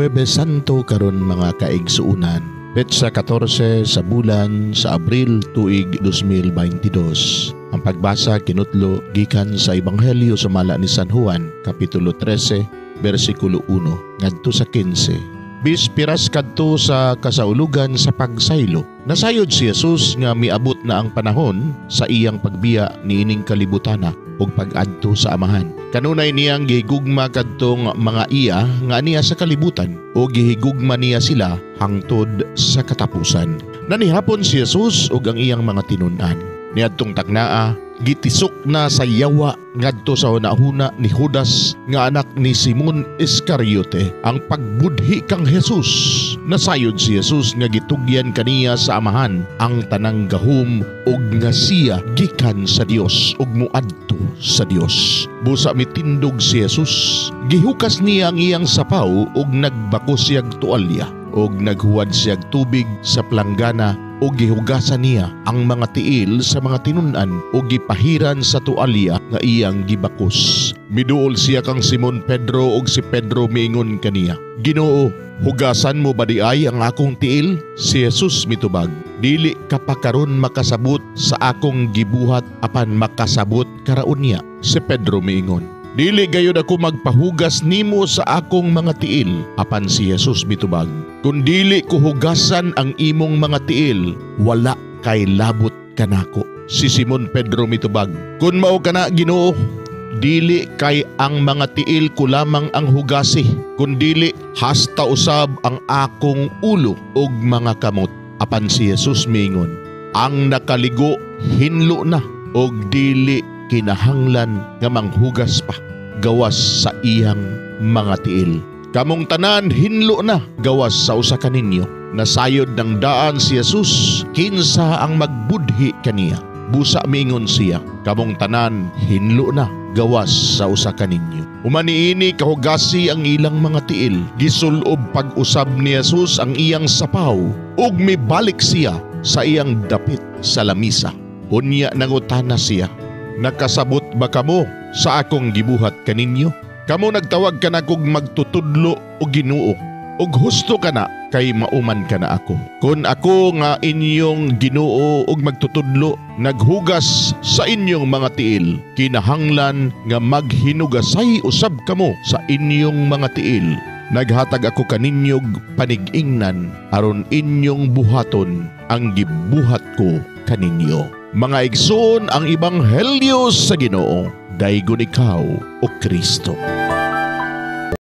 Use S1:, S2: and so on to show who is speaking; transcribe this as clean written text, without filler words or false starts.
S1: Huwebes Santo karon mga kaigsuunan. Petsa 14 sa bulan sa Abril tuig 2022. Ang pagbasa kinutlo gikan sa Ebanghelyo sumala ni San Juan, Kapitulo 13, versikulo 1 ngadto sa 15. Bispiras kadto sa kasaulugan sa pagsaylo. Nasayod si Jesus nga miabot na ang panahon sa iyang pagbiya niining kalibutana ug pag-adto sa Amahan. Kanunay niyang gihigugma kadtong mga iya nga aniya sa kalibutan o gihigugma niya sila hangtod sa katapusan. Nanihapon si Jesus ug ang iyang mga tinun-an. Niadtong taknaa, gitisok na sa yawa ngadto sa hunahuna ni Judas nga anak ni Simon Iscariote ang pagbudhi kang Jesus. Nasayod si Jesus nga gitugyan kaniya sa Amahan ang tanang gahom ug nga siya gikan sa Dios ug muadto sa Dios. Busa mitindog si Jesus, gihukas niya ang iyang sapaw ug nagbako siyag tualya ug naghuwad siyag tubig sa planggana o gihugasan niya ang mga tiil sa mga tinun-an o gipahiran sa tualya nga iyang gibakos. Miduol siya kang Simon Pedro ug si Pedro miingon kaniya, "Ginoo, hugasan mo ba di ay ang akong tiil?" Si Jesus mitubag, "Dili ka pa karon makasabot sa akong gibuhat apan makasabot karaon niya." Si Pedro miingon, "Dili gayud ako magpahugas nimo sa akong mga tiil." Apan si Jesus mitubag, "Kung dili ko hugasan ang imong mga tiil, wala kay labot kanako." Si Simon Pedro mitubag, "Kun mao kana Ginoo, dili kay ang mga tiil ko lamang ang hugasi, kun dili hasta usab ang akong ulo ug mga kamot." Apan si Jesus miingon, "Ang nakaligo hinlo na ug dili kinahanglan nga manghugas pa gawas sa iyang mga tiil. Kamong tanan hinlo na gawas sa usa kaninyo." Nasayod ng daan si Jesus kinsa ang magbudhi kaniya. Busa miingon siya, "Kamong tanan hinlo na gawas sa usa kaninyo." Umaniini kahugasi ang ilang mga tiil. Gisulob pag-usab ni Jesus ang iyang sapaw ug mibalik siya sa iyang dapit sa lamisa. Unya nangutana siya, "Nakasabot ba kamo sa akong gibuhat kaninyo? Kamo nagtawag ka na kog magtutudlo o Ginoo, ug husto ka na kay mauman ka na ako. Kun ako nga inyong Ginoo ug magtutudlo, naghugas sa inyong mga tiil, kinahanglan nga maghinugasay usab kamo sa inyong mga tiil. Naghatag ako kaninyog panig-ingnan aron inyong buhaton ang gibuhat ko kaninyo." Mga igsoon ang Ebanghelyo sa Ginoo, daygon ikaw o Kristo.